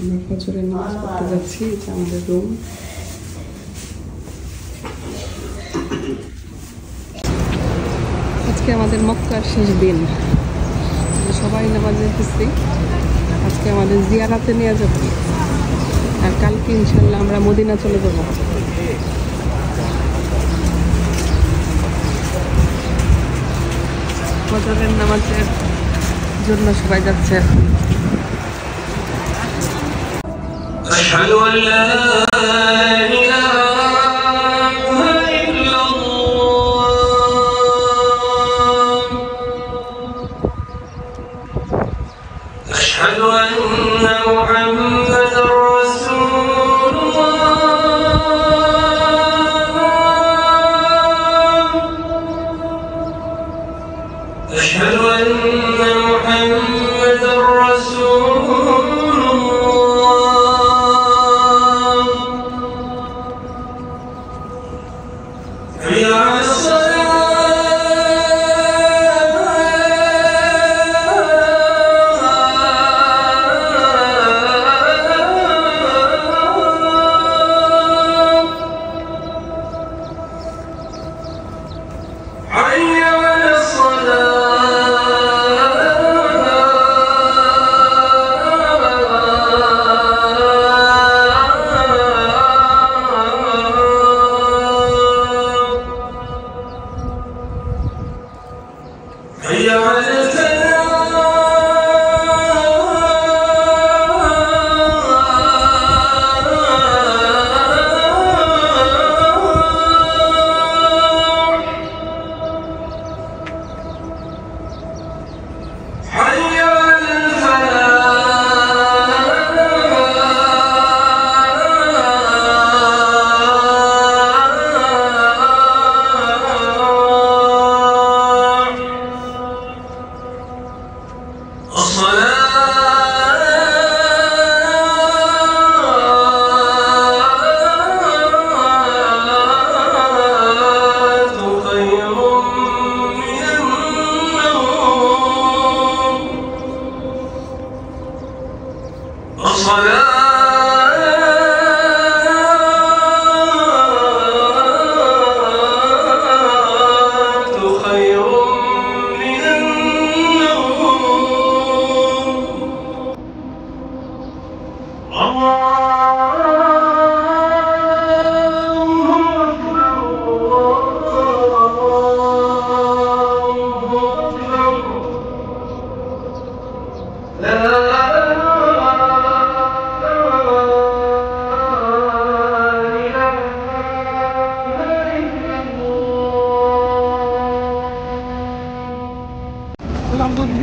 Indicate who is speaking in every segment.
Speaker 1: আমরা ফজরের নামাজ পড়তে যাচ্ছি, এটা আমাদের রুম। আজকে আমাদের মক্কার শেষ দিন, সবাই নামাজে এসেছি। আজকে আমাদের জিয়ারাতে নিয়ে যাবো, আর কালকে ইনশাল্লাহ আমরা মদিনা চলে যাব। ফজরের নামাজের জন্য সবাই যাচ্ছে।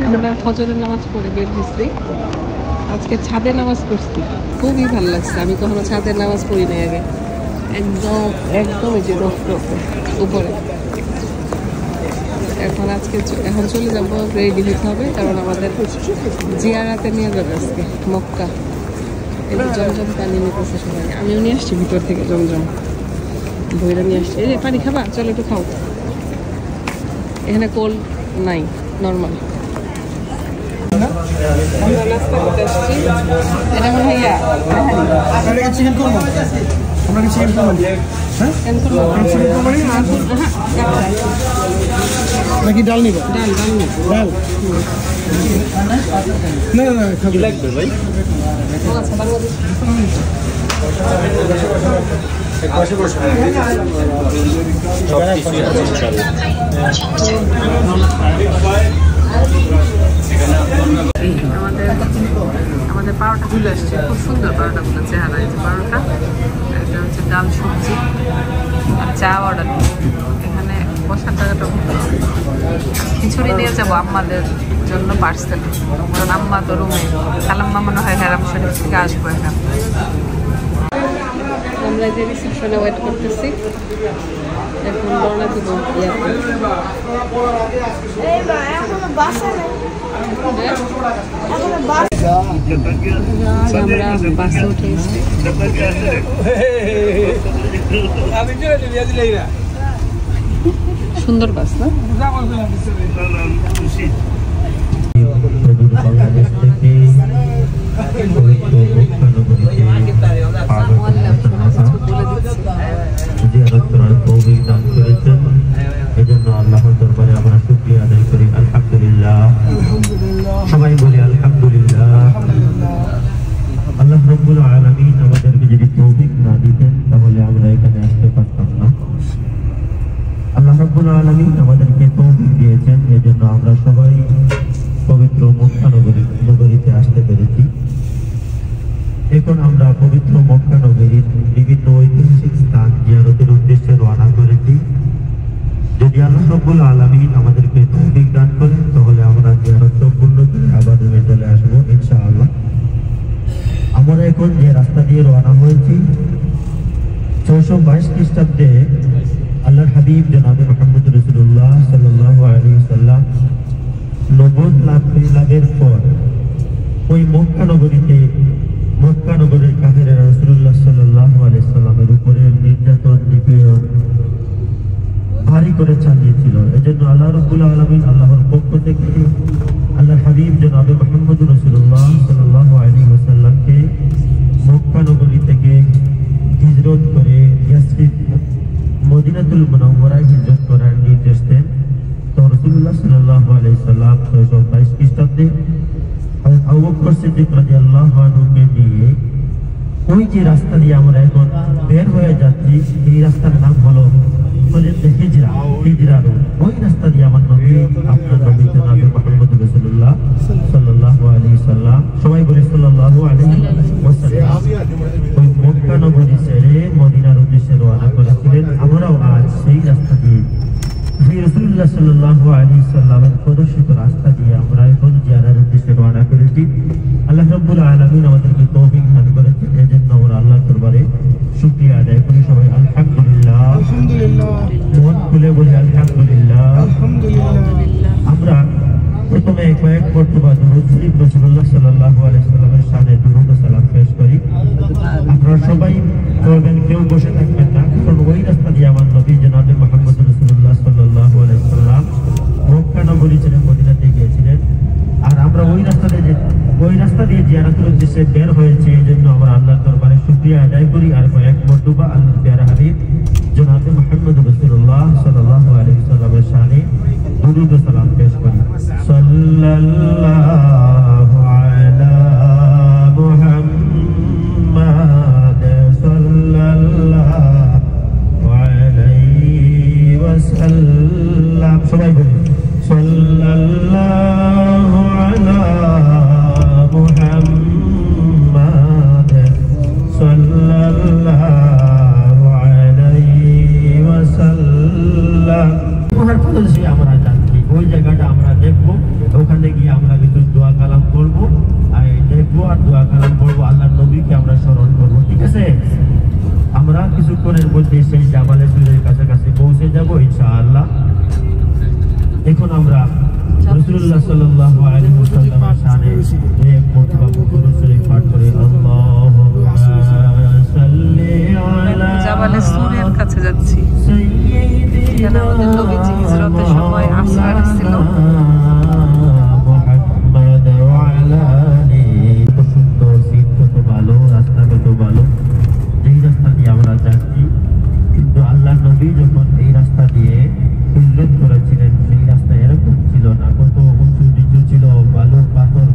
Speaker 1: আমরা ফজরের নামাজ পড়ে বের হয়েছি। আজকে ছাদে নামাজ পড়ছি, খুবই ভালো লাগছে। আমি কখনো ছাদের নামাজ পড়ি নাই আগে। একদম এই যে রফ উপরে। এখন চলে যাবো, রেডি হতে হবে, কারণ আমাদের জিয়ারাতে নিয়ে যাবে আজকে মক্কা। এই যে জমজম পানি নিতেছে সবাই, আমিও নিয়ে আসছি ভিতর থেকে জমজম বইরা নিয়ে আসছি। এই যে পানি খাবা, চলো একটু খাও। এখানে কোল্ড নাই, নর্মাল। আমরা নাস্তা করতে আসছি। এটা মনে হয় চিকেন কোরমা। আমরা কি চিকেন কোরমা? হ্যাঁ, চিকেন কোরমা নাকি ডাল নিব? ডাল না না খাবি লাগবে ভাই। আচ্ছা, বাংলাদেশ এক পাশে বসে সব কিছু আছে ইনশাআল্লাহ। আমাদের পারোটা চলে আসছে, খুব সুন্দর পারোটাগুলো, চেহারা। এই যে পারোটা, এটা হচ্ছে ডাল সবজি আর চা অর্ডার। এখানে বসার জায়গাটা খিচুড়ি নিয়ে যাবো আম্মাদের জন্য পার্সেল, কারণ আম্মা তো রুমে। খালাম্মা মনে হয় হেরাম শরীফ থেকে আসবো এখন। আমরা যে রিসেপশনে ওয়েট করতেছি, এখন রওনা দিব আমরা বাসে উঠে গেছি। সুন্দর বাস না? বাংলাদেশ থেকে
Speaker 2: নগরীতে আসতে পেরেছি। এখন আমরা পবিত্র মক্কা নগরীর বিভিন্ন ঐতিহাসিক স্থান জিয়ারতের উদ্দেশ্যে রওনা করেছি। যদি আল্লাহ রাব্বুল আলামিন আমাদেরকে তৌফিক দান করেন তাহলে আমরা জিয়ারত সম্পূর্ণ করে আবার রুমে চলে আসবো ইনশাআল্লাহ। আমরা এখন যে রাস্তা দিয়ে রওনা হয়েছি 622 খ্রিস্টাব্দে আল্লাহর হাবিব জনাবে মুহাম্মদ রাসূলুল্লাহ সাল্লাল্লাহু আলাইহি ওয়াসাল্লাম নবুয়ত লাভের পর ওই মক্কা নগরের কাফেররা রাসূলুল্লাহ সাল্লাল্লাহু আলাইহি ওয়াসাল্লামের উপরে নির্যাতন নিপীড়ন ভারী করে চালিয়েছিল। এজন্য আল্লাহ রাব্বুল আলামিন আল্লাহর পক্ষ থেকে আল্লাহর হাবিব জনাবে মুহাম্মদ রাসূলুল্লাহ সাল্লাল্লাহু আলাইহি ওয়াসাল্লামকে মক্কা নগরী থেকে হিজরত করে ইয়াসরিব মদিনাতুল মুনাওয়ারায় হিজরত করার নির্দেশ দেন। তো রাসূলুল্লাহ সাল্লাল্লাহু আলাইহি ওয়াসাল্লাম 622 খ্রিস্টাব্দে হযরত আবু বকর সিদ্দিক রাদিয়াল্লাহু আনহুকে নিয়ে ওই যে রাস্তা দিয়ে আমরা এখন বের হয়ে যাচ্ছি এই রাস্তার নাম হলো হিজরা রোড। ওই রাস্তা দিয়ে আমার নবী আপনার নবী জনাবে মুহাম্মদ রাসূলুল্লাহ সাল্লাল্লাহু আলাইহি ওয়াসাল্লাম সবাই বলে সাল্লাল্লাহু আলাইহি ওয়াসাল্লাম ওই মক্কা নগরী ছেড়ে মদিনার উদ্দেশ্যে রওনা করেছিলেন। আমরাও আজ সেই রাস্তা দিয়ে রাসূলুল্লাহ সাল্লাল্লাহু আলাইহি ওয়াসাল্লামের প্রদর্শিত রাস্তা দিয়ে আমরা এখন জিয়ারতের উদ্দেশ্যে রওনা করেছি। আল্লাহ রাব্বুল আলামিন আমাদেরকে তৌফিক দান করেছেন, এজন্য আমরা আল্লাহর দরবারে শুকরিয়া আদায় করি। সবাই আলহামদুলিল্লাহ, আলহামদুলিল্লাহ, মন খুলে বলি আলহামদুলিল্লাহ, আলহামদুলিল্লাহ। আমরা প্রথমে কয়েক মর্তবা দুরূদ শরীফ রাসূলুল্লাহ সাল্লাল্লাহু আলাইহি ওয়াসাল্লামের শানে দুরূদ ও সালাম পেশ করি। আপনারা সবাই পড়বেন, কেউ বসে থাকবেন না, কারণ ওই রাস্তা দিয়ে আমার নবী জনাবে মুহাম্মদ রাসূলুল্লাহ সাল্লাল্লাহু আলাইহি ওয়াসাল্লাম মক্কা নগরী ছেড়ে মদিনাতে গিয়েছিলেন। আর আমরা ওই রাস্তা দিয়ে জিয়ারতের উদ্দেশ্যে বের হয়েছে, এই জন্য আমরা আল্লাহর দরবারে শুকরিয়া আদায় করি। আর কয়েক মর্তবা আল্লাহর প্যারা হাবিব জনাবে মুহাম্মদ রাসূলুল্লাহ সাল্লাল্লাহু আলাইহি ওয়াসাল্লামের শানে দুরূদ ও সালাম পেশ করি। সাল্লাল্লাহু আলা মুহাম্মাদ সাল্লাল্লাহু আলাইহি ওয়াসাল্লাম। সবাই বলি সাল্লাল্লাহু আলা মুহাম্মাদ সাল্লাল্লাহু আলাইহি ওয়াসাল্লাম। প্রদেশে আমরা যাচ্ছি, ওই জায়গাটা আমরা দেখবো, ওখানে গিয়ে আমরা কিছু দোয়া কালাম করবো, দেখবো আর দোয়া কালাম করবো, আল্লাহর নবীকে আমরা স্মরণ করবো। ঠিক আছে, আমরা কিছুক্ষণের মধ্যে সেই জাবালে সুরের কাছাকাছি পৌঁছে যাবো ইনশাআল্লাহ। এখন আমরা রাসূলুল্লাহ সাল্লাল্লাহু আলাইহি ওয়াসাল্লামের শানে এক মর্তবা দুরূদ শরীফ পাঠ করে আল্লাহুম্মা সাল্লি আলা
Speaker 1: জাবালে সুরের কাছে যাচ্ছি। এখানে আমাদের নবীজি হিজরতের সময় আশ্রয় ছিল।
Speaker 2: মুহাম্মদ ওয়া আলা আলিহি। কত সুন্দর সিট, কত ভালো রাস্তা, কত ভালো। যেই রাস্তা দিয়ে আমরা যাচ্ছি, কিন্তু আল্লাহ নবী যখন এই রাস্তা দিয়ে হিজরত করেছিলেন সেই রাস্তা এরকম ছিল না, কত উঁচু নিচু ছিল, বালু পাথর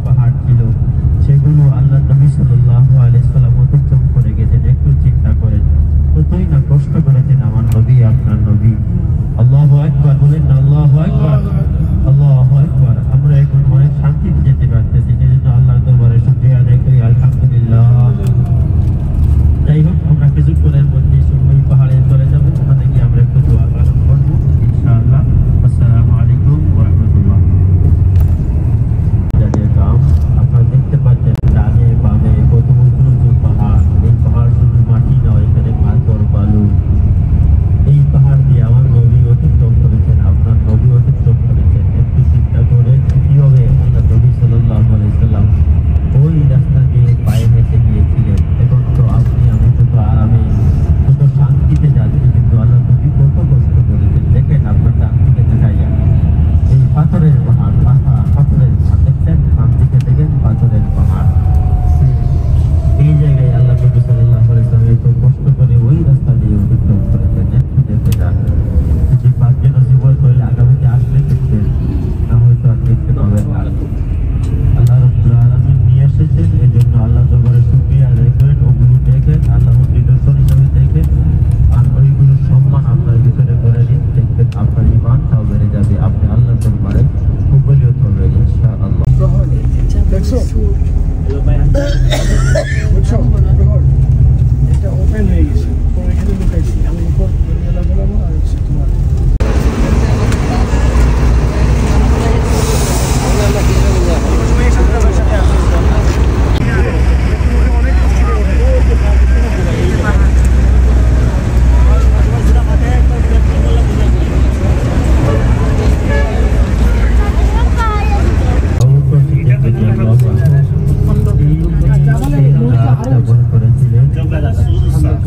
Speaker 2: স্থাপন করেছিলেন,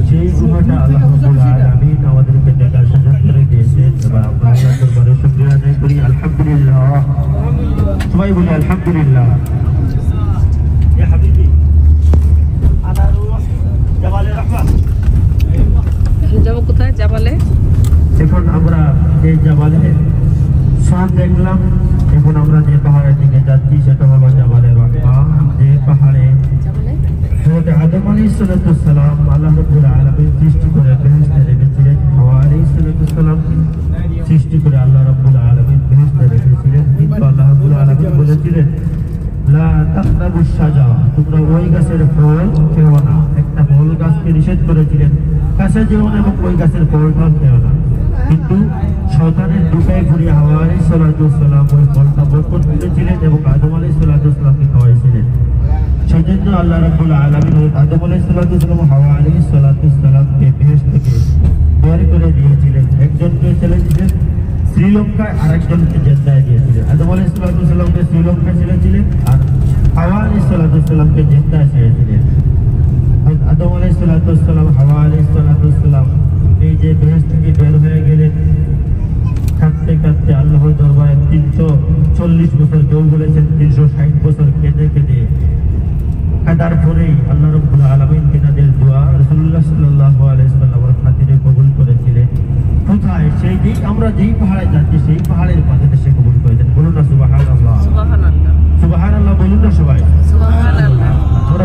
Speaker 2: সেই গুহাটা আল্লাহ রাব্বুল আলামিন আমাদেরকে দেখার সুযোগ করে দিয়েছেন। এবার আমরা আল্লাহর দরবারে শুকরিয়া আদায় করি, আলহামদুলিল্লাহ। সবাই বলি আলহামদুলিল্লাহ।
Speaker 1: যাবো কোথায়? জাবালে।
Speaker 2: এখন আমরা এই জাবালে সব দেখলাম। এখন আমরা যে পাহাড়ের দিকে যাচ্ছি সেটা হলো জাবালে রাহমা। যে পাহাড়ে হযরত আদম আলাইহিস সালাম আল্লাহ রাব্বুল আলামিন সৃষ্টি করে বেহেশতে রেখেছিলেন। হাওয়া আলাইহিস সালাম সৃষ্টি করে আল্লাহ রাব্বুল আলামিন বেহেশতে রেখেছিলেন। কিন্তু আল্লাহ রাব্বুল আলামিন বলেছিলেন, লা তাকরাবুশ শাজারা, তোমরা ওই গাছের ফল খেও না। একটা ফল গাছকে নিষেধ করেছিলেন, কাছে যেও না এবং ওই গাছের ফলটা খেও না। কিন্তু শয়তানের দুটায় ঘুরিয়ে হাওয়া আলাইহিস সালাম ওই ফলটা বরকত দিয়েছিলেন এবং আদম আলাইহিস সালামকে খাওয়াইছিলেন। সেই জন্য আল্লাহ রাব্বুল আলামিন আদম আলাইহিস সালাম হাওয়া আলাইহিস সালামকে বেহেশত থেকে বের করে দিয়েছিলেন। একজনকে ছেড়েছিলেন শ্রীলঙ্কায়, আরেকজনকে জেদ্দায় দিয়েছিলেন। আদম আলাইহিস সালামকে শ্রীলঙ্কায় ছেড়েছিলেন আর হাওয়া আলাইহিস সালামকে জেদ্দায় ছেড়েছিলেন। আদম আলাইহিস সালাম হাওয়া আলাইহিস সালাম এই যে বেহেশত থেকে বের হয়ে গেলেন, কাঁদতে কাঁদতে আল্লাহর দরবারে 340 বছর, কেউ বলেছেন 360 বছর কেঁদে কেঁদে কাদার পরেই আল্লাহ রাব্বুল আলামিন তিনাদের দোয়া রাসূলুল্লাহ সাল্লাল্লাহু আলাইহি ওয়াসাল্লামের খাতিরে কবুল করেছিলেন। কোথায়? সেই দিন আমরা যেই পাহাড়ে যাচ্ছি সেই পাহাড়ের পাশে সে কবুল করেছেন। বলুন না সুবহানাল্লাহ,
Speaker 1: সুবহানাল্লাহ,
Speaker 2: সুবহানাল্লাহ বলুন না সবাই,
Speaker 1: সুবহানাল্লাহ।
Speaker 2: আমরা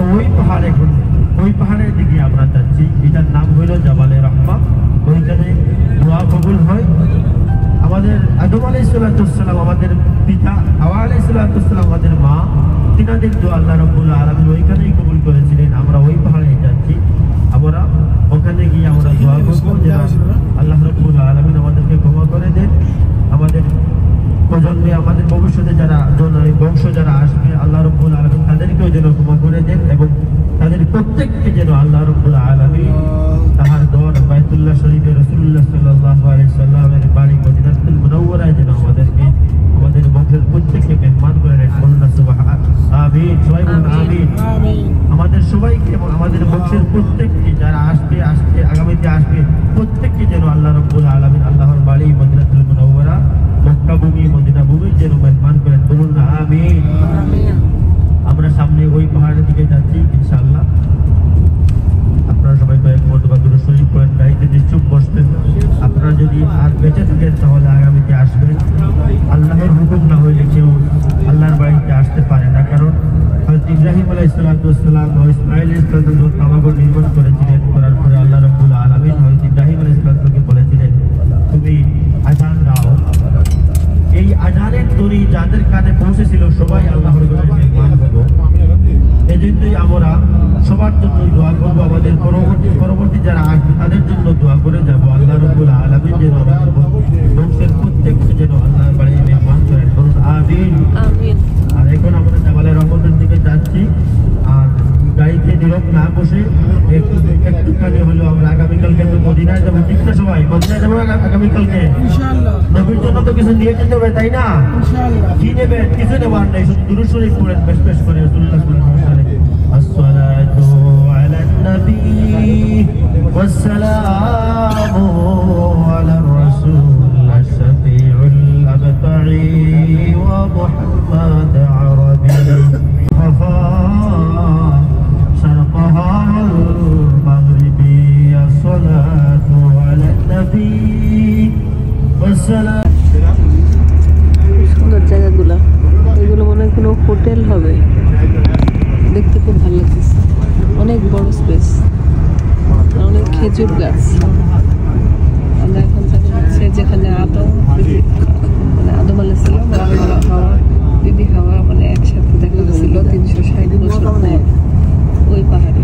Speaker 2: ওই পাহাড়ের দিকে আমরা যাচ্ছি। এটার নাম হইল জাবালে রাহমা। ওইখানে দোয়া কবুল হয়। আমাদের আদম আলাইহিস সালাম আমাদের পিতা, হাওয়া আলাইহিস সালাম আমাদের মা, তিনাদের দোয়া আল্লাহ রাব্বুল আলামিন ওইখানেই কবুল করেছিলেন। আমরা ওই পাহাড়ে যাচ্ছি, আমরা ওখানে গিয়ে আমরা দোয়া করবো যে আল্লাহ রাব্বুল আলামিন আমাদেরকে ক্ষমা করে দেন, আমাদের প্রজন্মে আমাদের ভবিষ্যতে যারা বংশ যারা আসবে আল্লাহ রাব্বুল আলামিন তাদেরকেও যেন ক্ষমা করে দেন এবং তাদের প্রত্যেককে যেন আল্লাহ রাব্বুল আলামিন তাহার দর বাইতুল্লাহ শরীফে রাসূলুল্লাহ সাল্লাল্লাহু আলাইহি সাল্লামের বাড়ি মদিনাতুল মুনাওয়ারায় যেন আমাদেরকে আমাদের বংশের প্রত্যেককে মেহমান করে নেন। বলুন না সুবহানাল্লাহ, আমিন। সবাই বলুন আমিন। আমাদের সবাইকে এবং আমাদের বংশের প্রত্যেককে যারা আসবে আগামীতে আসবে প্রত্যেককে যেন আল্লাহ রাব্বুল আলামিন আল্লাহর বাড়ি মদিনাতুল মুনাওয়ারা, মক্কা ভূমি, মদিনা ভূমি যেন মেহমান করেন। বলুন না আমিন। আমরা সামনে ওই পাহাড়ের দিকে যাচ্ছি ইনশাআল্লাহ। আপনারা সবাই কয়েক মরতবা দুরূদ শরীফ পড়েন, গাড়িতে নিশ্চুপ বসবেন। আপনারা যদি আর বেঁচে থাকেন তাহলে আগামীতে আসবেন। আল্লাহর হুকুম না হইলে কেউ আল্লাহর বাড়িতে আসতে পারে না। কারণ হযরত ইব্রাহিম আলাইহিস সালাম ও ইসমাঈল আলাইহিস সালাম কাবাগর নির্মাণ করেছিলেন। করার পরে আল্লাহ রাব্বুল আলামিন হযরত ইব্রাহিম আলাইহিস সালামকে বলেছিলেন, তুমি আযান দাও। এই আযানের ধ্বনি যাদের কানে পৌঁছেছিল সবাই আল্লাহর ঘরে মেহমান হলো। এজন্যই আমরা সবার জন্য দোয়া করবো, আমাদের পরবর্তী যারা আসবে তাদের জন্য দোয়া করে যাবো। আল্লাহ রাব্বুল আলামিন যেন আমাদের বংশের প্রত্যেককে যেন আল্লাহর বাড়ি মেহমান করেন। বলুন আমিন, আমিন। আর এখন আমরা জাবালে রহমতের দিকে যাচ্ছি। আর গাড়িতে নীরব না বসে একটুখানি হলেও আমরা আগামীকালকে তো মদিনায় যাবো। ঠিক না সবাই? মদিনায় যাবো আগামীকালকে ইনশাআল্লাহ। নবীর জন্য তো কিছু নিয়ে যেতে হবে, তাই না? ইনশাআল্লাহ। কি নেবেন? কিছু নেবার নেই, শুধু দুরূদ শরীফ পড়েন বেশ করে রাসূলুল্লাহ সাল্লাল্লাহু আলাইহি ওয়াসাল্লাম। আসসালাতু আলান নবী ওয়াসসালামু আলার রাসূল আশ-শাফীউল আবতারি ওয়া মুহাম্মদ আরাবী ওয়াফা شرقها المغربي الصلاة على النبي والسلام।
Speaker 1: সুন্দর জায়গাগুলো, এগুলো মনে হয় কোনো হোটেল হবে। দেখতে খুব ভালো লাগতেছে, অনেক বড় স্পেস, অনেক খেজুর গাছ। আমরা এখন যাচ্ছি যেখানে আদম আলাইহিস সালাম হাওয়া বিবি হাওয়া মানে একসাথে দেখা গেছিল 360 বছর পর ওই পাহাড়ে।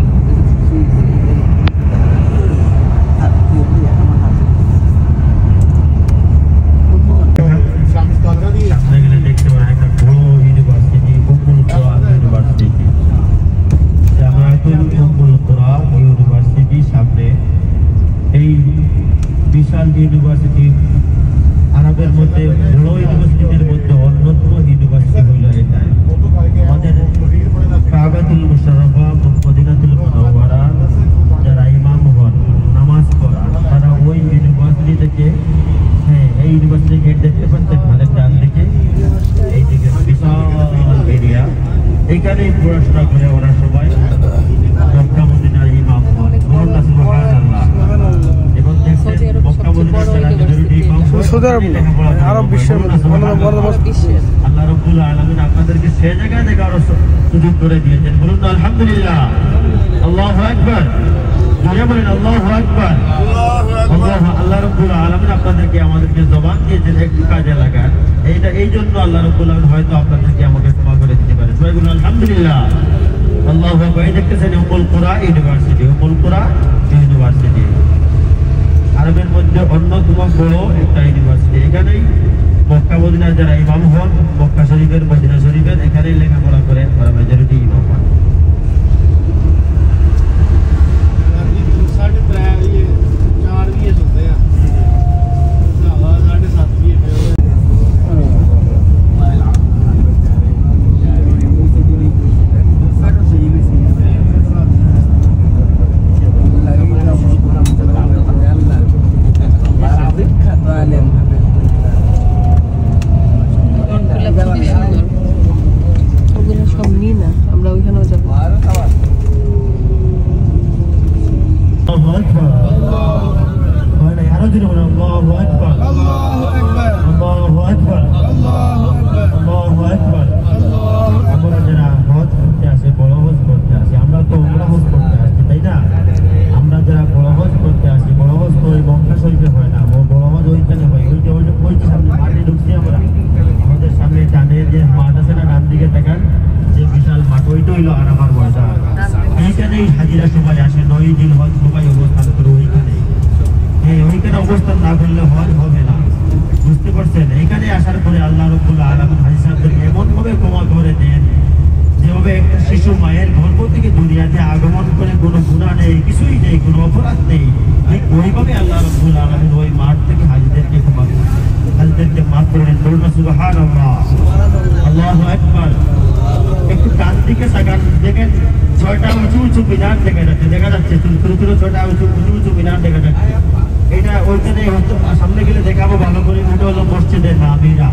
Speaker 2: দেখতে পারেন একটা বড় ইউনিভার্সিটি, উম্মুল কুরা ইউনিভার্সিটি, জামিয়াতুল উম্মুল কুরা ইউনিভার্সিটি সামনে। এই বিশাল ইউনিভার্সিটি আরবের মধ্যে বড় ইউনিভার্সিটির মধ্যে অন্যতম ইউনিভার্সিটি হইল এটা। আমাদের কাবা এখানেই পড়াশোনা করে ওরা সবাই মক্কা মদিনার ইমাম হন। সুবহানাল্লাহ। এবং দেখছেন মক্কা মদিনার যারা মেজরিটি ইমাম
Speaker 3: সৌদি আরব বিশ্বের
Speaker 2: আল্লাহ রাব্বুল আলামিন আপনাদেরকে সেই জায়গায় দেখার সুযোগ করে দিয়েছেন। বলুন আলহামদুলিল্লাহ। আল্লাহু আকবার। জোরে বলেন আল্লাহু আকবার। আল্লাহ রাব্বুল আলামিন আপনাদেরকে আমাদেরকে জবান দিয়েছেন একটু কাজে লাগান। এই জন্য আল্লাহ রাব্বুল আলামিন হয়তো আপনাদেরকে আমাকে ক্ষমা করে দিতে পারে। সবাই বলুন আলহামদুলিল্লাহ। আল্লাহু আকবার। এই দেখতেছেন উম্মুল কুরা ইউনিভার্সিটি, উম্মুল কুরা ইউনিভার্সিটি আরবের মধ্যে অন্যতম বড় একটা ইউনিভার্সিটি। এখানেই মক্কা মদিনার যারা ইমাম হন, মক্কা শরীফের মদিনা শরীফের এখানেই লেখাপড়া করে ওরা মেজরিটি ইমাম হন। হাজিরা সবাই আসে 9 দিন হজ সবাই অবস্থান করে ওইখানে। ওইখানে অবস্থান না করলে হজ হবে না, বুঝতে পারছেন? এখানে আসার পরে আল্লাহ রাব্বুল আলামিন হাজী সাহেবদেরকে এমনভাবে ক্ষমা করে দেন যেভাবে একটা শিশু মায়ের গর্ভ থেকে দুনিয়াতে আগমন করে কোনো গুনাহ নেই, কিছুই নেই, কোনো অপরাধ নেই, ঠিক ওইভাবে আল্লাহ রাব্বুল আলামিন ওই মাঠ থেকে হাজীদেরকে ক্ষমা করে হাজীদেরকে মাফ করে দেন। বলুন সুবহানাল্লাহ। আল্লাহু আকবার। একটু ডান দিকে তাকান, দেখেন 6টা উঁচু উঁচু মিনার দেখা যাচ্ছে ছোট ছোট 6টা উঁচু উঁচু মিনার দেখা যাচ্ছে। এটা ওইখানে সামনে গেলে দেখাবো ভালো করে। ওটা হলো মসজিদের নামিরা।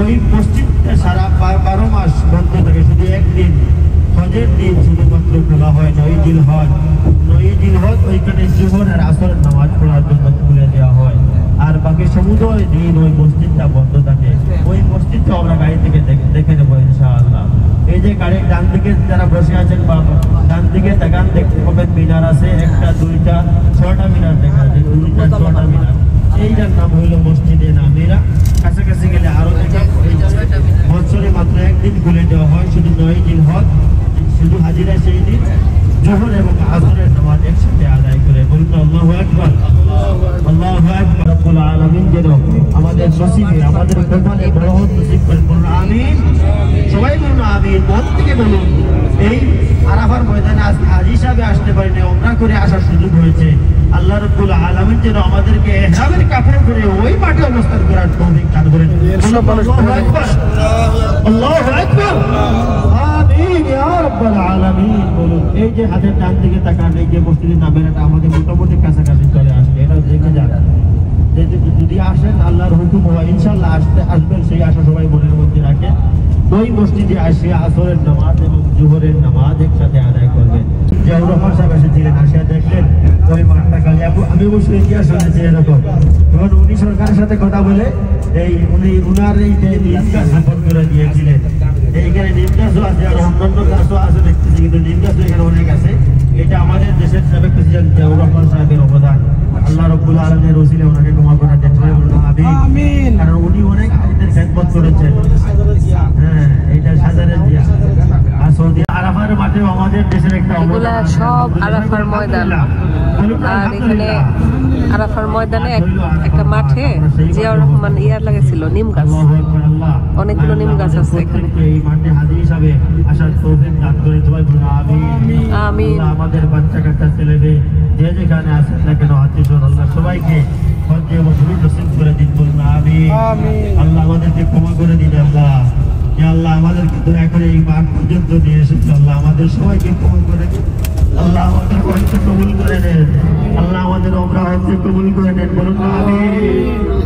Speaker 2: ওই মসজিদটা সারা 12 মাস বন্ধ থাকে, শুধু একদিন হজের দিন শুধুমাত্র খোলা হয় 9 জিলহজ। 9 জিলহজ ওইখানে জোহর আর আসরের নামাজ পড়ার জন্য খুলে দেওয়া হয়, আর বাকি সমুদয় দিন ওই মসজিদটা বন্ধ থাকে। ওই মসজিদটা আমরা গাড়ি থেকে দেখে নেবো ইনশাআল্লাহ। এই যে গাড়ির ডান দিকে যারা বসে আছেন বা ডান দিকে তাকান, দেখতে পাবেন মিনার আছে 1টা 2টা 6টা মিনার দেখা যাচ্ছে, 2টা 6টা মিনার। এইটার নাম হইল মসজিদে নামিরা। কাছাকাছি গেলে আরো বছরে মাত্র একদিন খুলে দেওয়া হয়, শুধু 9 দিন হজ। শুধু হাজিরা সেই দিন জোহর এবং আসরের নামাজ একসাথে আদায় করে। বলুন আল্লাহু আকবার। আল্লাহু আকবার। রব্বুল আলামিন যেন আমাদের নসিবে, আমাদের কপালে বরকত নসিব করেন। বলুন আমিন। সবাই বলুন আমিন, মন থেকে বলুন। এই আরাফার ময়দানে আজ হাজী হিসাবে আসতে পারিনি, উমরা করে আসার সুযোগ হয়েছে। আল্লাহ রাব্বুল আলামিন যেন আমাদেরকে ইহরামের কাপড় পরে ওই মাঠে অবস্থান করার তৌফিক দান করেন। আল্লাহু আকবার। আল্লাহু আকবার। আমিন ইয়া রাব্বাল আলামিন। বলুন এই যে হাতের ডান দিকে তাকান, এই যে মসজিদের নামেরাটা আমাদের মোটামুটি কাছাকাছি চলে আসবে। এটা দেখে যান, যদি আসেন আল্লাহর হুকুম হয় ইনশাআল্লাহ আসবেন, সেই আশা সবাই মনের মধ্যে রাখেন। ওই মসজিদে আসে আসরের নামাজ এবং জোহরের নামাজ একসাথে আদায় করবেন। জিয়াউর রহমান সাহেব এসেছিলেন, আসিয়া দেখলেন ওই মাঠটা খালি। আমি অবশ্য ইতিহাস শুনেছি এরকম। এবং উনি সরকারের সাথে কথা বলে উনার এই যে নিম গাছ স্থাপন করে দিয়েছিলেন। এইখানে নিম গাছও আছে আর অন্যান্য গাছও আছে দেখতেছি, কিন্তু নিম গাছও এখানে অনেক আছে। এটা আমাদের দেশের সাবেক প্রেসিডেন্ট জিয়াউর রহমান সাহেবের অবদান। আল্লাহ রাব্বুল আলামিনের ওসিলে ওনাকে ক্ষমা করে দেন। আমিন। কারণ উনি অনেক হাজীদের খেদমত করেছেন। হ্যাঁ, এটা সাজারে দিয়া। আর সৌদি আরাফার মাঠে আমাদের দেশের একটা
Speaker 1: এগুলা সব আরাফার ময়দান। আর এখানে আরাফার ময়দানে একটা মাঠে জিয়াউর রহমান লাগাইছিল নিম গাছ, অনেকগুলো নিম গাছ আছে এখানে।
Speaker 2: এই মাঠে হাজী হিসাবে আসার তৌফিক দান করেন। সবাই বলুন আমিন।
Speaker 1: আমিন।
Speaker 2: আমাদের বাচ্চা কাচ্চা ছেলেদের যে যেখানে আছেন না কেন আত্মীয়স্বজন আল্লাহ সবাইকে হজ্জে মাবরুর নসিব করে দিন। বলুন আমিন। আল্লাহ আমাদেরকে ক্ষমা করে দিন। আল্লাহ আল্লাহ আমাদেরকে দয়া করে এই মাঠ পর্যন্ত নিয়ে এসেছে। আল্লাহ আমাদের সবাইকে ক্ষমা করে দিন। আল্লাহ আমাদের হজ কবুল করে নেন, আল্লাহ আমাদের ওমরা হজ কবুল করে নেন, বলুন না আমিন।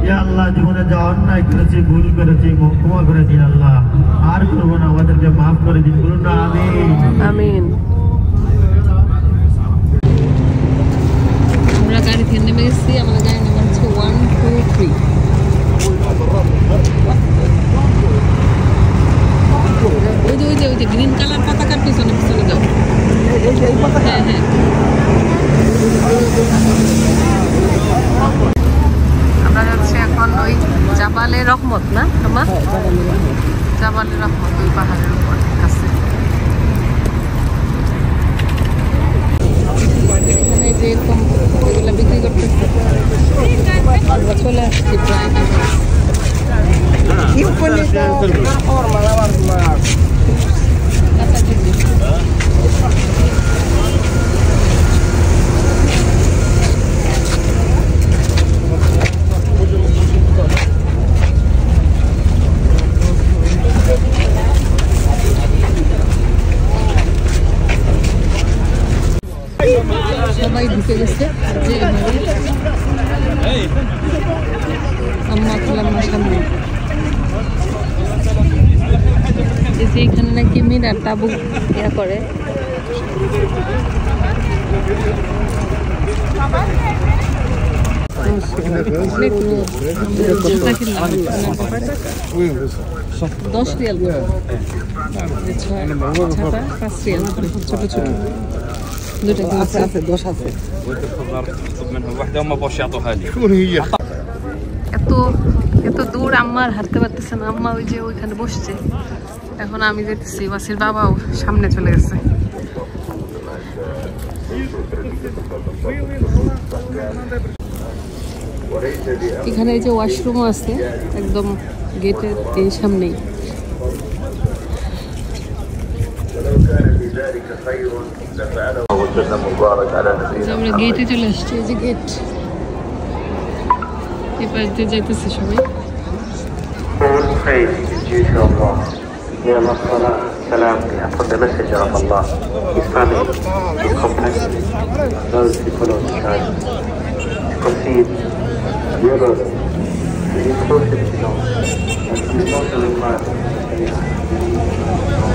Speaker 2: ইয়া আল্লাহ জীবনে যা অন্যায় করেছি, ভুল করেছি, ক্ষমা করে দিন আল্লাহ, আর করবো না, আমাদেরকে মাফ করে দিন, বলুন না আমিন
Speaker 1: আমিন। আমরা গাড়ি থেকে নেমে গেছি, আমাদের গাড়ি নাম্বার হচ্ছে 1, 2, 3। ওই যে গ্রিন কালার পতাকার পিছনে পিছনে যাও। হ্যাঁ হ্যাঁ, আমরা যাচ্ছি এখন ওই জাবালে রহমত, না আমার জাবালে রহমত, ওই পাহাড়ের উপর আছে। এখানে যে এরকম এগুলো বিক্রি করতেছে, আমরা চলে আসছি প্রায় সবাই ঢুকে গেছে। যে আম্মা খালাম্মার সামনে এখানে নাকি মিনার তাবু ইয়া করে। অনেক রোদ। 10 রিয়াল, 5 রিয়াল, ছোট ছোট দুটো আছে 10 আছে। এত দূর আম্মা আর হাঁটতে পারতেছে না, আম্মা ওই যে ওইখানে বসছে। এখন আমি যেতেছি, ওয়াসির বাবাও সামনে চলে গেছে। এখানে এই যে ওয়াশরুমও আছে একদম গেটের এই সামনেই। আমরা গেটে চলে আসছি, এই যে গেট, এই পাশ দিয়ে যাইতেছে সবাই।
Speaker 4: Salam, for the messenger of Allah, his family, his companions, those who follow the child. Proceed, dear brother, to be closer to know, and to not require.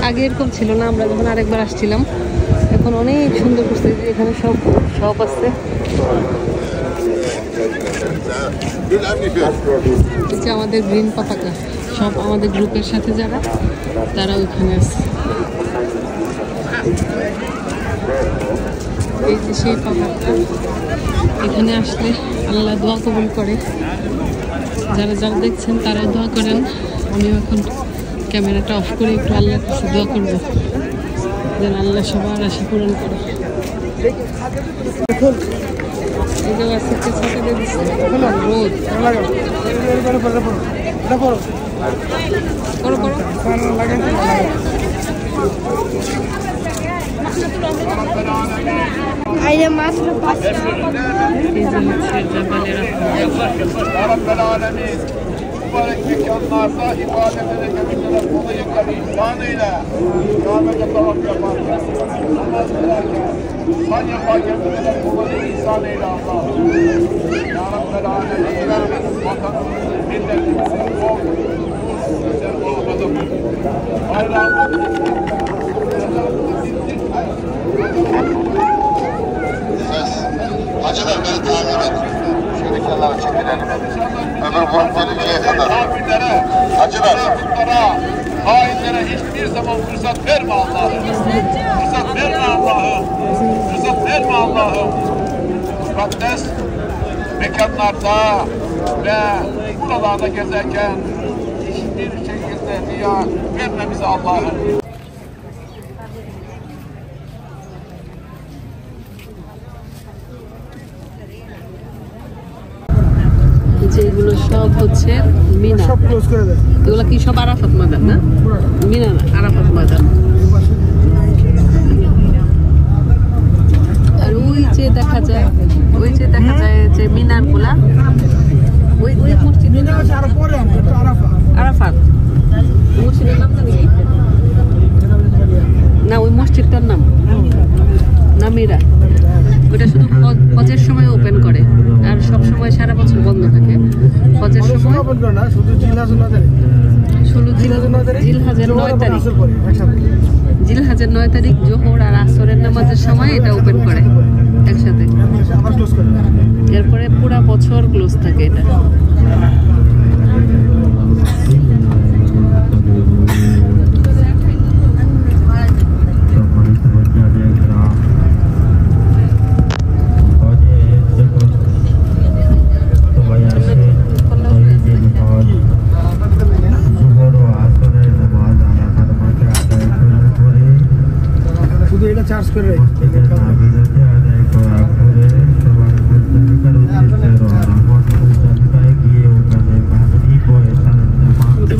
Speaker 1: আগে এরকম ছিল না, আমরা যখন আরেকবার আসছিলাম, এখন অনেক সুন্দর করছে। এখানে সব আছে, আমাদের গ্রিন পতাকা, সব আমাদের গ্রুপের সাথে যারা, তারা ওইখানে আছে। এই যে সেই পাহাড়টা, এখানে আসলে আল্লাহ দোয়া কবুল করে। যারা যারা দেখছেন তারাও দোয়া করেন। আমিও এখন ক্যামেরাটা অফ করে একটু আল্লাহর কাছে দোয়া করবো যেন আল্লাহ সবার আশা পূরণ করে। এই যে আজকে ছাতা দিয়ে দিচ্ছে, রোদ করো করো।
Speaker 5: mübarek mekanlarda ibadet edebilirler. Dolayısıyla imkanıyla Kabe'de tavaf yaparken, namaz kılarken, san yaparken bize kolayı ihsan eyle Allah. Ya Rabbel Alemin, vatanımızı, milletimizi, güzel olmadım. Bayrağımızı Hacılar beni takip et. Şuradaki Allah'a çekilelim. Öbür bulunduğu kadar. Hacılar. Hainlere hiçbir zaman fırsat verme Allah'ım. Fırsat verme Allah'ım. Fırsat verme Allah'ım. Mukaddes mekanlarda ve buralarda gezerken hiçbir şekilde riya verme bize Allah'ım.
Speaker 1: যেগুলো সব হচ্ছে মিনা, এগুলো কি সব আরাফাত ময়দান না? মিনা না, আরাফাত ময়দান। আর ওই যে দেখা যায় যে মিনার গুলা, ওই মসজিদ আরাফাত মসজিদের নাম জানি না, ওই মসজিদটার নাম না, আমিরা, ওটা শুধু হজের সময় ওপেন করে, আর সব সময় সারা বছর বন্ধ থাকে। হজের সময়
Speaker 3: শুধু জিলহাজের
Speaker 1: 9 তারিখ, জিলহাজের 9 তারিখ জোহর আর আসরের নামাজের সময় এটা ওপেন করে একসাথে। এরপরে পুরা বছর ক্লোজ থাকে এটা।
Speaker 3: চার্জ করে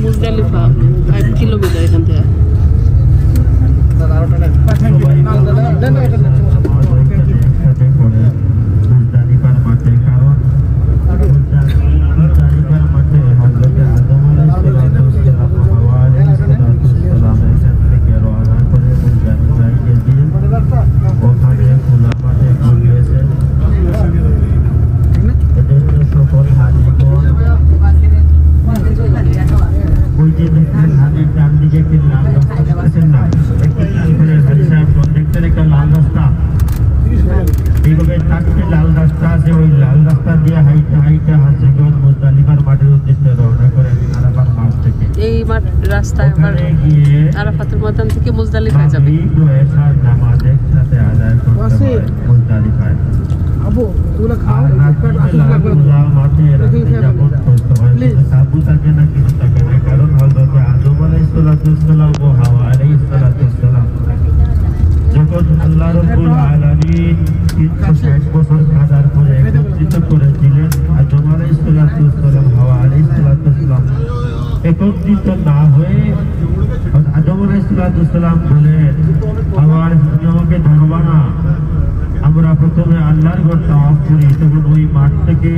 Speaker 1: মুজদালিফা 5 কিলোমিটার এখান থেকে।
Speaker 2: লাল রাস্তা আছে, ওই লাল রাস্তা দিয়ে হাইটে হাইটে হাজিগঞ্জ মুজদালিফার মাঠের উদ্দেশ্যে রওনা করেন আরাফাত মাঠ থেকে।
Speaker 1: এই রাস্তায় আরাফাতের ময়দান থেকে মুজদালিফায় যাবে।
Speaker 2: নামাজ একসাথে আদায় করতে হয় মুজদালিফায়। সাবু থাকে না, কিছু থাকে না, কারণ হযরত আদম আলাইহিস সালাম ও হাওয়া আলাইহিস সালাম যখন আল্লাহ রাব্বুল আলামিন 360 বছর কাদার পরে একত্রিত করেছিলেন, আদম আলাইহিস সালাম হাওয়া আলাইহিস সালাম একত্রিত না হয়ে আদম আলাইহিস সালাম বলেন, আবার আমাকে ধরবা না, আমরা প্রথমে আল্লাহর ঘর তাওয়াফ করি। তখন ওই মাঠ থেকে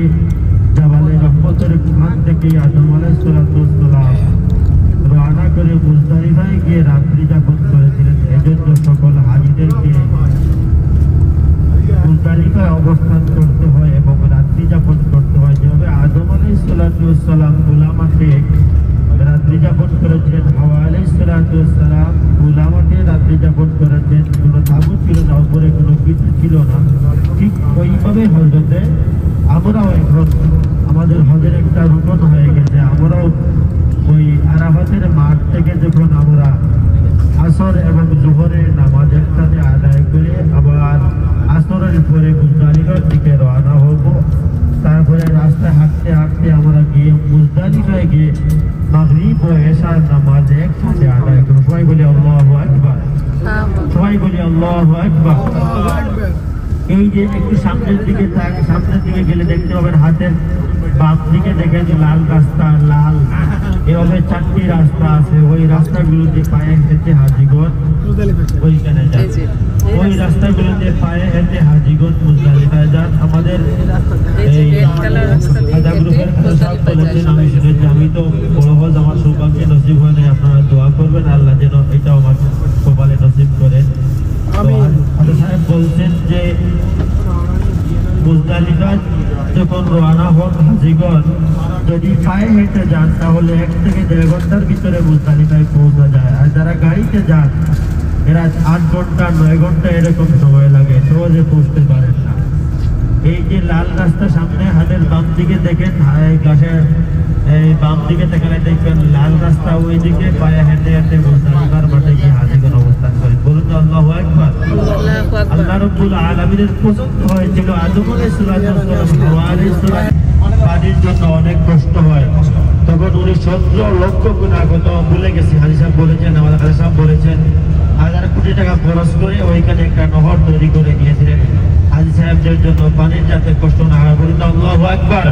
Speaker 2: জাবালে রহমতের খান থেকে আদম আলাইহিস সালাম রওনা করে মুজদালিফায় গিয়ে রাত্রি যাপন করেছিলেন। এজন্য সকল হাজিদেরকে মুজদালিফায় অবস্থান করতে হয় এবং রাত্রি যাপন করতে হয়। যেভাবে আদম আলাইহিস সালাম খোলা মাঠে রাত্রি যাপন করেছিলেন, হাওয়া আলাইহিস সালাম খোলা মাঠে রাত্রি যাপন করেছেন, কোনো তাঁবু ছিল না, উপরে কোনো কিছু ছিল না। ঠিক ওইভাবে হজরতে আমরাও এখন আমাদের হজের একটা রুকন হয়ে গেছে। আমরাও ওই আরাফাতের মাঠ থেকে যখন আমরা আসর এবং জোহরের নামাজ একসাথে আদায় করে আবার আসরের পরে মুজদালিফার দিকে রওনা হব। তারপরে রাস্তায় হাঁটতে হাঁটতে আমরা গিয়ে মুজদালিফায় গিয়ে মাগরিব ও এশার নামাজ একসাথে আদায় করব। সবাই বলি আল্লাহু আকবার, সবাই বলি আল্লাহু আকবার। এই যে একটু সামনের দিকে গেলে দেখতে পাবেন হাতের বাম দিকে দেখেন লাল রাস্তা, লাল এভাবে 4টি রাস্তা আছে। ওই রাস্তাগুলোতে পায়ে হেঁটে হাজিগঞ্জ ওইখানে যান, ওই রাস্তাগুলোতে পায়ে হেঁটে হাজিগঞ্জ মুজদালিফায় যান। আমাদের আমি শুনেছি, আমি তো বড় হজ আমার সৌভাগ্যে নসিব হয় নাই, আপনারা দোয়া করবেন আল্লাহ যেন এটাও আমার কপালে নসিব করেন। সাহেব বলছেন যে মুজদালিফা যখন রওনা হন হাজিগণ যদি পায়ে হেঁটে যান তাহলে 1 থেকে 1.5 ঘন্টার ভিতরে মুজদালিফায় পৌঁছা যায়। আর যারা গাড়িতে যান এরা 8 ঘন্টা 9 ঘন্টা এরকম সময় লাগে, সহজে পৌঁছতে পারেন না। এই যে লাল রাস্তা সামনে হাতের বাম দিকে দেখেন, গাছের এই বাম দিকে তাকালে দেখবেন লাল রাস্তা, ওই দিকে পায়ে হেঁটে হেঁটে মুজদালিফার মাঠে গিয়ে হাজিগণ অবস্থান করে। বলুন আল্লাহু আকবার। আল্লাহ রাব্বুল আলামিনের পছন্দ হয়েছিল আদম আলাইহিস সালাম পানির জন্য অনেক কষ্ট হয়, তখন উনি 17 লক্ষ গুণা কত ভুলে গেছে। হাজী সাহেব বলেছেন, আমাদের হাজী সাহেব বলেছেন 1000 কোটি টাকা খরচ করে ওইখানে একটা নহর তৈরি করে দিয়েছিলেন হাজী সাহেবদের জন্য, পানির যাতে কষ্ট না হয়। বলুন আল্লাহু আকবার,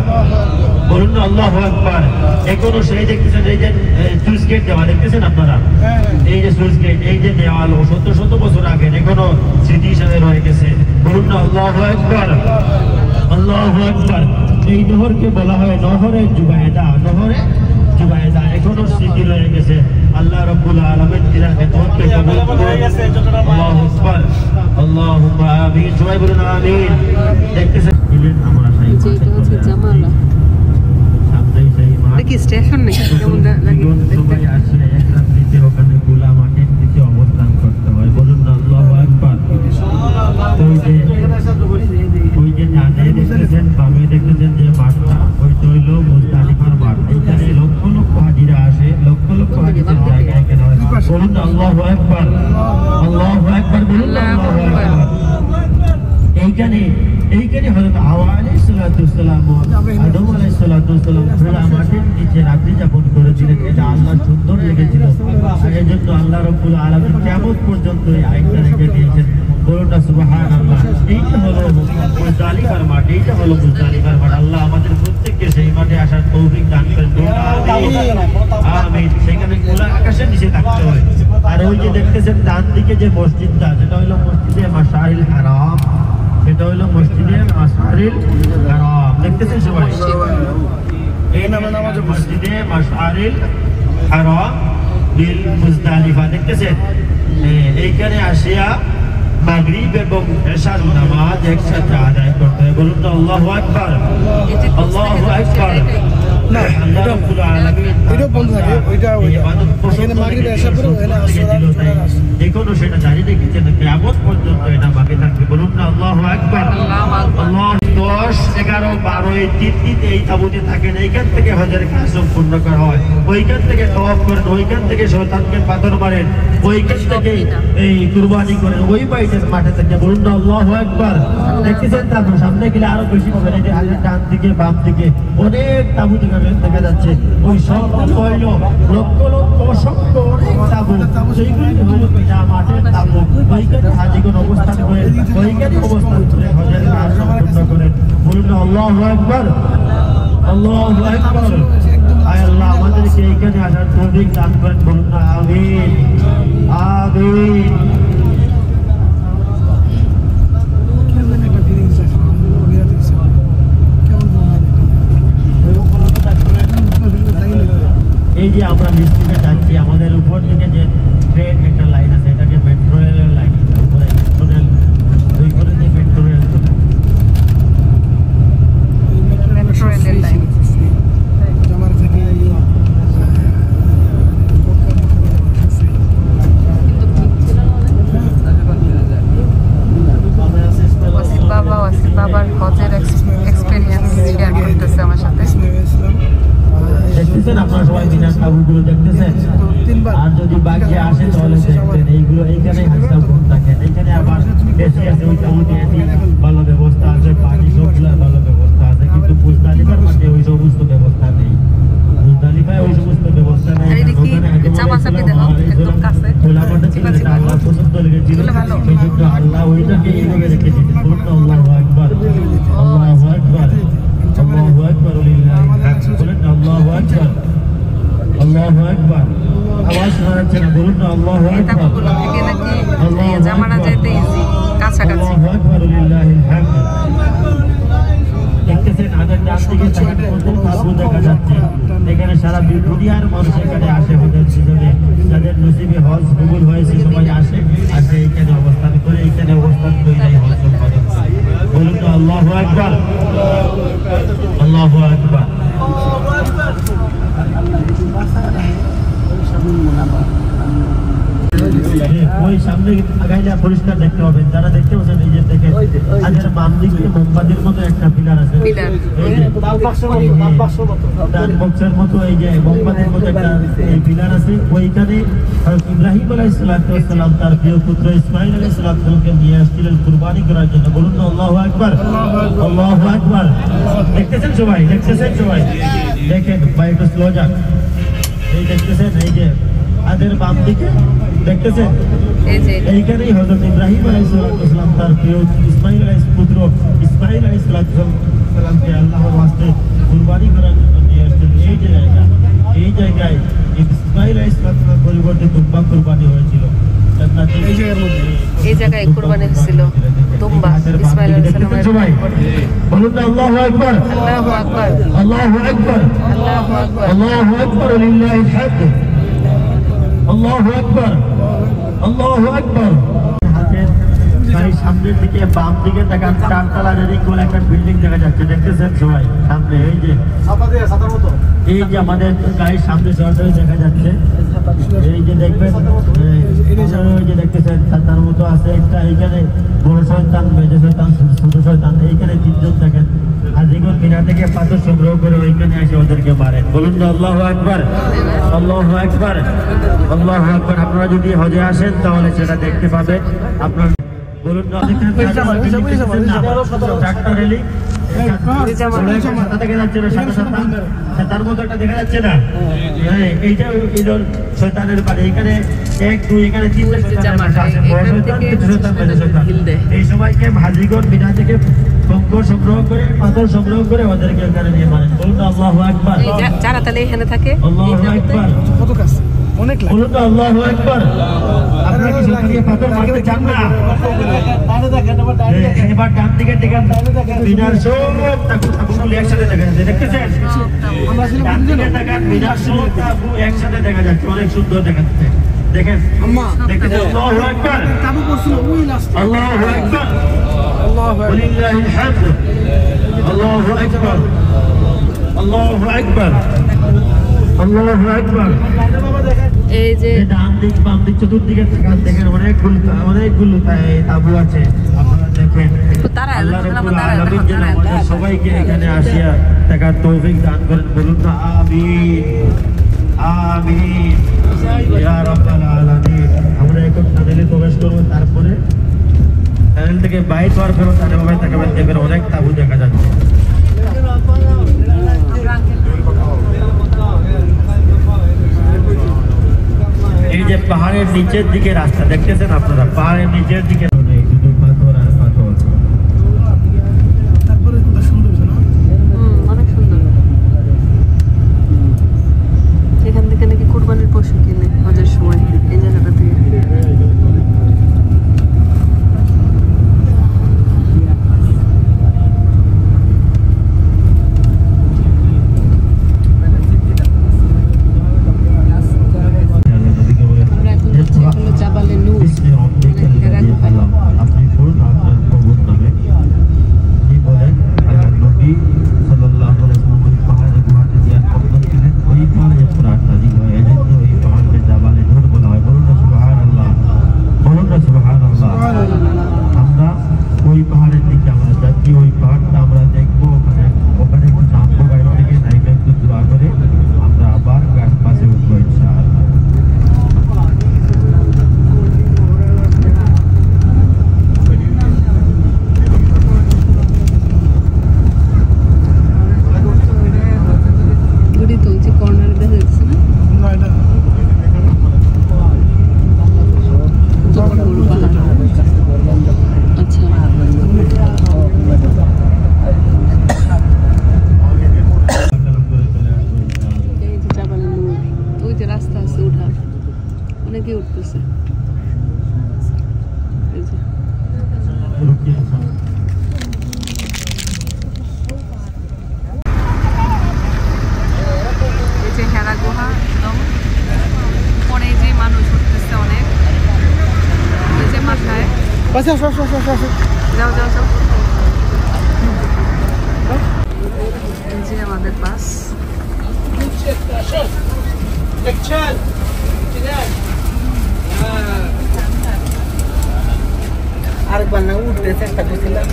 Speaker 2: বলুন আল্লাহু আকবার। এখনো সেই দেখতেছেন এই যে সুইচ গেট দেওয়া দেখতেছেন আপনারা, এই যে সুইচ গেট, এই যে দেওয়াল শত বছর আগে এখনো স্মৃতি হিসাবে রয়ে গেছে। বলুন না আল্লাহু আকবার, আল্লাহু আকবার। এই নহরকে বলা হয় নহরে জুবায়েদা, নহরে জুবায়েদা, এখনো স্মৃতি রয়ে গেছে। আল্লাহ রাব্বুল আলামিন তিনার খেদমতকে কবুল করুন। আল্লাহু আকবার, আল্লাহুম্মা আমিন। সবাই বলুন আমিন। দেখতেছেন আমরা সেই
Speaker 1: যে এটা হচ্ছে জামালা, এটা কি স্টেশন নাকি? কেমন লাগে
Speaker 2: সবাই আসলে এক রাত্রিতে ওখানে গোলা মাটির নিচে অবস্থান করতে হয়। বলুন না আল্লাহু আকবার। ওই যে জানে দেখতেছেন, বামে দেখতেছেন যে মাঠটা, ওইটা হইল মুজদালিফার মাঠ। এইখানে লক্ষ লক্ষ হাজিরা আসে, লক্ষ লক্ষ হাজিদের জায়গায় কেন হয়। বলুন না আল্লাহু আকবার, আল্লাহু আকবার, বলুন না আল্লাহু আকবার। এইখানে হযরত হাওয়া আলাইহিস সালাতু ওয়াস সালাম ও আদম আলাইহিস সালাতু ওয়াস সালাম খোলা মাটির নিচে রাত্রি যাপন করেছিলেন। এটা আল্লাহর সুন্দর লেগেছিল, আর এজন্য আল্লাহ রাব্বুল আলামিন কিয়ামত পর্যন্ত এই আইনটা রেখে দিয়েছেন। বলুন না সুবহানাল্লাহ। এইটা হলো মুজদালিফার মাঠ, এইটা হলো মুজদালিফার মাঠ। আল্লাহ আমাদের প্রত্যেককে সেই মাঠে আসার তৌফিক দান করেন। আমিন। সেখানে খোলা আকাশের নিচে থাকতে হয়। আর ওই যে দেখতেছেন ডান দিকে যে মসজিদটা, সেটা হলো মসজিদে মাশআরিল হারাম, এটা হলো মসজিদে মাশআরিল হারাম। দেখতেছেন সবাই, এই নামে নামাজ মসজিদে মাশআরিল হারাম বিল মুজদালিফা। দেখতেছেন এইখানে আসিয়া মাগরিব এবং এশার নামাজ একসাথে আদায় করতে হয়। বলুন তো আল্লাহু আকবার, আল্লাহু আকবার। না আল্লাহ রাব্বুল আলামিন
Speaker 3: এটা বন্ধ থাকে, ওইটা এখানে মাগরিব এশার পরে ওখানে আসর
Speaker 2: এখনো সেটা জারি রেখেছেন, কিয়ামত পর্যন্ত এটা বাকি থাকবে। বলুন না আল্লাহু আকবার, আল্লাহ। 10, 11, 12 এই তিনটিতে এই তাবুতে থাকেন। এইখান থেকে হজের কাজ সম্পূর্ণ করা হয়। ওইখান থেকে তওয়াফ করেন, ওইখান থেকে শয়তানকে পাথর মারেন, ওইখান থেকে এই কুরবানি করেন, ওই বাইতের মাঠে থেকে। বলুন না আল্লাহু আকবার। দেখতেছেন তারপর সামনে গেলে আরো বেশি পাবেন। এই যে ডান দিকে বাম দিকে অনেক তাবু দেখা যাচ্ছে। ওই সব হইল লক্ষ লক্ষ অসংখ্য অনেক তাবু, সেইগুলি হইল মাঠের তাবু। ওইখানে হাজিগণ অবস্থান করে, ওইখানে অবস্থান করে হজের কাজ সম্পূর্ণ করেন। বলুন না আল্লাহু আকবার, আল্লাহু আকবার। আয় আল্লাহ আমাদেরকে এইখানে আসার তৌফিক দান করেন। বলুন না আমিন, আমিন। এই যে আমরা মিস্ত্রিকে যাচ্ছি, আমাদের উপর থেকে যে ট্রেন একটা লাইন আছে, এটাকে মেট্রো রেলের লাইন, উপরে মেট্রো রেল, ওই করে যে মেট্রো রেল
Speaker 1: বাবার হজের এক্সপেরিয়েন্স শেয়ার করতেছে আমার সাথে।
Speaker 2: দেখতেছেন আপনারা সবাই মিনার তাবুগুলো দেখতেছেন। আর যদি বাকি আসে তাহলে দেখবেন এইগুলো এইখানে হাসিটা কম থাকে। এইখানে আবার বেশি আছে, ওই তাবুতে ভালো ব্যবস্থা আছে, পানি সবগুলোর ভালো ব্যবস্থা আছে, কিন্তু মুজদালিফার মাঠে ওই সমস্ত ব্যবস্থা নেই। মুজদালিফায় ওই সমস্ত ব্যবস্থা নেই। খোলা মাঠে ছিল, যেটা আল্লাহ পছন্দ লেগেছিল, সেই জন্য আল্লাহ ওইটাকে এইভাবে রেখে দিতেন। আল্লাহু আকবার, আল্লাহু আকবার, আল্লাহু আকবার, বলেন আল্লাহু আকবার, আল্লাহু আকবার। আওয়াজ শোনা যাচ্ছে না, বলুন না আল্লাহু আকবার।
Speaker 1: জামানা যেতে ইজি, কাছাকাছি।
Speaker 2: আল্লাহু আকবার, লিল্লাহিল হামদ। দেখতেছেন আদের ডান দিকে তাবু দেখা যাচ্ছে। এখানে সারা দুনিয়ার মানুষ এখানে আসে হজের সিজনে। যাদের নসিবে হজ কবুল হয়েছে সবাই আসে, আসে এইখানে অবস্থান করে, এইখানে অবস্থান করে হজ সম্পাদন করে। বলুন তো আল্লাহু আকবার, আল্লাহু আকবার। ওই সামনে আগাইলে পরিষ্কার দেখতে হবে। যারা দেখতে পাচ্ছেন নিজের দেখে, আজের বাম দিকে মোমবাতির মতো একটা পিলার আছে, বক্সের মতো, এই যে মোমবাতির মতো একটা পিলার আছে। ওইখানে ইব্রাহিম আলাইহিস সালাম তার প্রিয় পুত্র ইসমাইল আলাইহিস সালামকে নিয়ে আসছিলেন কুরবানি করার জন্য। বলুন না আল্লাহু আকবার, আল্লাহু আকবার। দেখতেছেন সবাই, দেখতেছেন সবাই, দেখেন ভাই একটু স্লো যান। এই দেখতেছেন, এই যে আদের বাম দিকে দেখতেছেন, এইখানেই হযরত ইব্রাহিম আলাইহিস সালাম তার প্রিয় ইসমাইল আলাইহিস পুত্র ইসমাইল আলাইহিস সালামকে আল্লাহর ওয়াস্তে কুরবানি করার জন্য নিয়ে আসছেন। এই জায়গায় ইসমাইল আলাইহিস সালামের পরিবর্তে দুম্বা কুরবানি হয়েছিল।
Speaker 1: এই জায়গায় কুরবানি হয়েছিল দুম্বা ইসমাইল আলাইহিস সালামের।
Speaker 2: বলুন না আল্লাহু আকবার,
Speaker 1: আল্লাহু আকবার,
Speaker 2: আল্লাহু আকবার,
Speaker 1: আল্লাহু আকবার,
Speaker 2: আল্লাহু আকবার, লিল্লাহিল হামদ। আল্লাহু আকবার, আল্লাহু আকবার। হাতের সামনের দিকে বাম দিকে দেখেন চারতলা রেলিং গোল একটা বিল্ডিং দেখা যাচ্ছে, দেখতেছেন সবাই সামনে। এই যে এই যে আমাদের গাড়ির সামনে সরাসরি দেখা যাচ্ছে, এই যে দেখবেন ওই যে দেখতেছেন তার মতো আছে একটা, এইখানে বড় শয়তান, মেজো শয়তান, ছোট শয়তান, এইখানে তিনজন দেখেন হাজিগঞ্জ মিনা থেকে পাথর সংগ্রহ করে ওইখানে এসে ওদেরকে মারেন। বলুন না আল্লাহু আকবার, আল্লাহু আকবার, আল্লাহু আকবার। আপনারা যদি হজে আসেন তাহলে সেটা দেখতে পাবেন। আপনার বলুন না ট্রাক্টর রেলি তার মতো একটা দেখা যাচ্ছে না, এইটা ঈদুল শয়তানের বাড়ি। এখানে 1 2 এখানে 3 এই সবাইকে হাজিগঞ্জ মিনা থেকে কঙ্কর সংগ্রহ করে পাথর সংগ্রহ করে ওদেরকে এখানে নিয়ে মারেন। বলুন আল্লাহু আকবার,
Speaker 1: যারা তাহলে এখানে থাকে
Speaker 2: আল্লাহু আকবার,
Speaker 3: কত কাজ অনেক
Speaker 2: বলুন তো আল্লাহু আকবার। আপনারা কি সত্যি পাথর মারতে চান না? এবার ডান দিকে দেখেন মিনার সব তাবুগুলো একসাথে দেখা যাচ্ছে, দেখতেছেন? ডান দিকে দেখেন মিনার সব তাবু একসাথে দেখা যাচ্ছে, অনেক সুন্দর দেখাচ্ছে। দেখেন দেখতেছেন? আল্লাহু আকবার,
Speaker 3: তাবু করছিল ওই লাস্ট।
Speaker 2: আল্লাহু আকবার,
Speaker 3: আল্লাহু আকবার,
Speaker 2: ওয়ালিল্লাহিল হামদ, আল্লাহু আকবার, আল্লাহু আকবার, আল্লাহু আকবার।
Speaker 1: এই যে
Speaker 2: ডান দিক বাম দিক চতুর্দিকে দেখেন অনেকগুলো তাবু আছে, আপনারা দেখেন। আল্লাহ রাব্বুল আলামিন যেন আমাদের সবাইকে এখানে আসিয়া দেখার তৌফিক দান করেন। বলুন না আমিন, আমিন ইয়া রাব্বাল আলামিন। আমরা এখন টানেলে প্রবেশ করবো, তারপরে টানেল থেকে বাইরে হওয়ার পর টানেল তাকাবেন, দেখবেন অনেক তাবু দেখা যাচ্ছে। এই যে পাহাড়ের নিচের দিকে রাস্তা দেখতেছেন আপনারা, পাহাড়ের নিচের দিকে শুধু পাথর আর পাথর।
Speaker 3: তারপরে কত সুন্দর না,
Speaker 1: অনেক সুন্দর। এখান থেকে নাকি কুরবানির পশু কিনে হজের সময় এই জায়গাটা থেকে।
Speaker 2: আপনি বলুন আপনার প্রভুর নামে, আপনি বলেন আল্লাহ নবী সাল্লাল্লাহু আলাইহি ওয়াসাল্লাম পাহাড়ে গুহাতে জিয়ারত করতেছিলেন, ওই পাহাড়ে কোরআন নাযিল হয়, এজন্য ওই পাহাড়কে জাবালে নূর বলা হয়। বলুন না সুবহানাল্লাহ, বলুন না সুবহানাল্লাহ। আমরা ওই পাহাড়ের দিকে আমরা যাচ্ছি, ওই পাহাড়টা আমরা দেখবো, ওখানে একটু নামবো, গাড়ি থেকে নাইবে একটু দোয়া করে আমরা আবার গাছ পাশে উঠবো ইনশাআল্লাহ।
Speaker 1: অনেকে উঠতেছে। এই যে হেরা গুহা, একদম পরে যে মানুষ উঠতেছে অনেক, এই যে মাথায়। যাও যাও যাও, এই যে আমাদের বাস।
Speaker 3: আরেকবার না উঠতে চেষ্টা করছিলাম।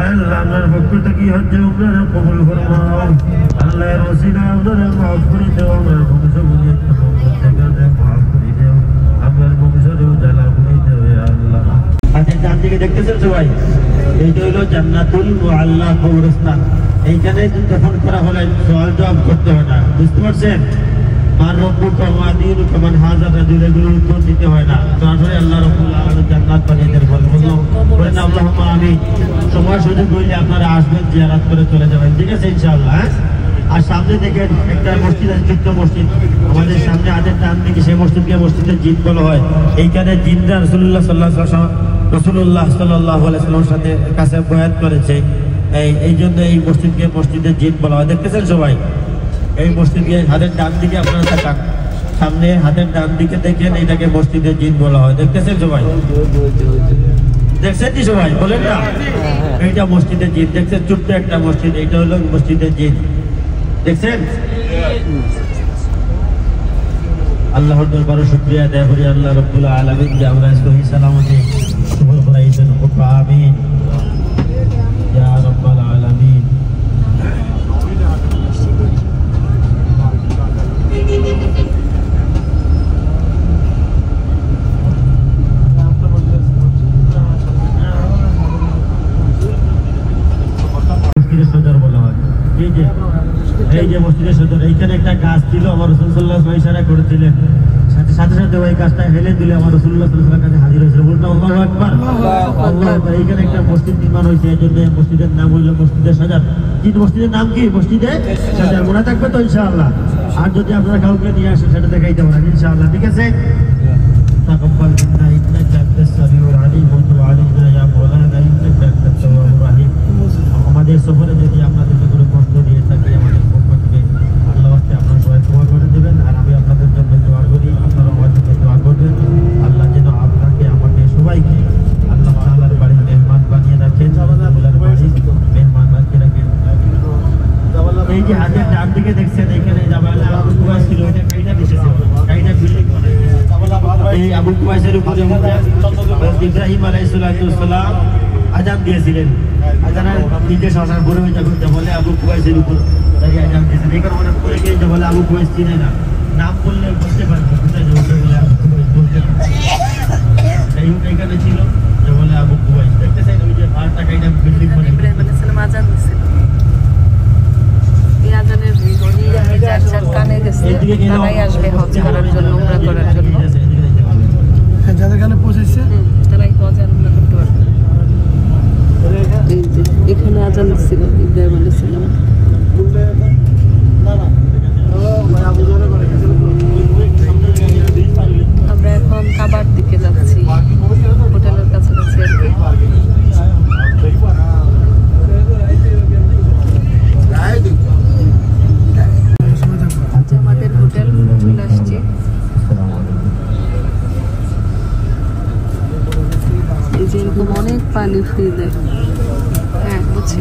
Speaker 2: আল্লাহর পক্ষ থেকে হজ্জে উমরাহ কবুল ফরমাও। আল্লাহর ওসিলা আমাদের মাফ করে দাও, আমার বংশগুলি থেকে মাফ করে দাও, আমার বংশরে উজালা করে দাও হে আল্লাহ। আচ্ছা, ডান দিকে দেখতেছেন সবাই, এইটা হলো জান্নাতুল মুআল্লা কবরস্থান। এইখানে যখন করা হলে সওয়াল জবাব করতে হয় না, বুঝতে পারছেন? মান রব্বুকা ওয়া দীনুকা মান হাযা রাজুল, এগুলোর উত্তর দিতে হয় না, সরাসরি আল্লাহ রাব্বুল আলামিন জান্নাত বানিয়ে দেন। বলেন আল্লাহুম্মা আমিন। সময় সুযোগ হইলে আপনারা আসবেন, জিয়ারত করে চলে যাবেন, ঠিক আছে ইনশাআল্লাহ। আর সামনে দেখেন একটা মসজিদ আছে, ছোট্ট মসজিদ আমাদের সামনে হাতের ডান দিকে, সেই মসজিদকে মসজিদের জিন বলা হয়। এইখানে জিনরা রাসূলুল্লাহ সাল্লাল্লাহু আলাইহি সাল্লামের সাথে কাছে বয়াত করেছে, এই জন্য এই মসজিদকে মসজিদের জিন বলা হয়। দেখতেছেন সবাই এই মসজিদকে হাতের ডান দিকে আপনারা তাকান, সামনে হাতের ডান দিকে দেখেন, এটাকে মসজিদের জিন বলা হয়। দেখতেছেন সবাই? দেখছেন কি সবাই? বলেন না, এইটা মসজিদের জিন। দেখছেন ছোট্ট একটা মসজিদ, এইটা হলো মসজিদের জিন। দেখছেন? আল্লাহর দরবারে শুকরিয়া আদায় করি আল্লাহ রাব্বুল আলামিন যে আমরা সহি সালামতে সফর করাইছেন। আমিন ইয়া রাব্বাল আলামিন। এই যে মসজিদের সদর, এইখানে একটা গাছ ছিল, আমার রাসূল সাল্লাল্লাহু আলাইহি ওয়াসাল্লাম ইশারা করেছিলেন, সাথে সাথে ওই গাছটা হেলে দিলে আমার রাসূলুল্লাহ সাল্লাল্লাহু আলাইহি ওয়াসাল্লাম কাছে হাজির হয়েছিল। বলতো আল্লাহু আকবার, আল্লাহু আকবার। এইখানে একটা মসজিদ নির্মাণ হয়েছে, এই জন্য মসজিদের নাম হইল মসজিদে সাজার। কি মসজিদের নাম কি? মসজিদে সাজার। মনে থাকবে তো ইনশাআল্লাহ? আর যদি আপনারা কাউকে নিয়ে আসেন সেটা দেখাইতে পারেন ইনশাআল্লাহ। ঠিক আছে? তাকাব্বাল মিন্না ইন্নাকা আনতাস সামিউল আলিম ওয়া তুব আলাইনা ইয়া মাওলানা ইন্নাকা আনতাত তাওয়াবুর রাহিম। আমাদের সফরে যদি আপনাদের কোনো কষ্ট দিয়ে থাকি আমাদের পক্ষ থেকে আল্লাহ ওয়াস্তে আপনারা সবাই দোয়া করে দেবেন। আর আমি আপনাদের জন্য দোয়া করি, আপনারা আমার জন্য দোয়া করবেন। আল্লাহ যেন আপনাকে আমাকে সবাইকে আল্লাহ তাআলার বাড়ির মেহমান বানিয়ে রাখেন, আল্লাহর বাড়ির মেহমান বানিয়ে রাখেন। এই যে হাতের ডান দিকে দেখছেন, এখানে জাবাল আবু কুবাইস ছিল, এটা কাইটা দিয়েছে, কাইটা বিল্ডিং বানাইছে। এই আবু কুবাইসের উপরে ইব্রাহিম আলাইহিস সালাম আযান দিয়েছিলেন। আযানের নির্দেশ আসার পরে ওই যখন বলে আবু কুবাইসের উপর দাঁড়িয়ে আযান দিয়েছেন। এই কারণে পরে গিয়ে বলে আবু কুবাইস চিনে না, নাম বললে বলতে পারবে কোথায় বলে আবু কুবাইস বলতে পারবে। এইখানে ছিল যে বলে আবু কুবাইস। দেখতেছেন ওই যে পাহাড়টা কাইটা বিল্ডিং বানাইছে।
Speaker 1: ইব্রাহিম আলাইহিস সালাম আযান দিয়েছিল। এই আযানের ধ্বনি যার যার কানে গেছে তারাই আসবে হজ করার জন্য, উমরা করার জন্য।
Speaker 3: যাদের কানে পৌঁছেছে
Speaker 1: তারাই হজ আর উমরা করতে পারবে। এই যে এখানে আযান দিছিল ইব্রাহিম আলাইহিস সালাম। আমরা এখন কাবার দিকে যাচ্ছি, হোটেলের কাছাকাছি আর কি। আমাদের হোটেল চলে আসছি। এই যে এরকম অনেক পানি ফ্রি দেয়। হ্যাঁ বুঝছি।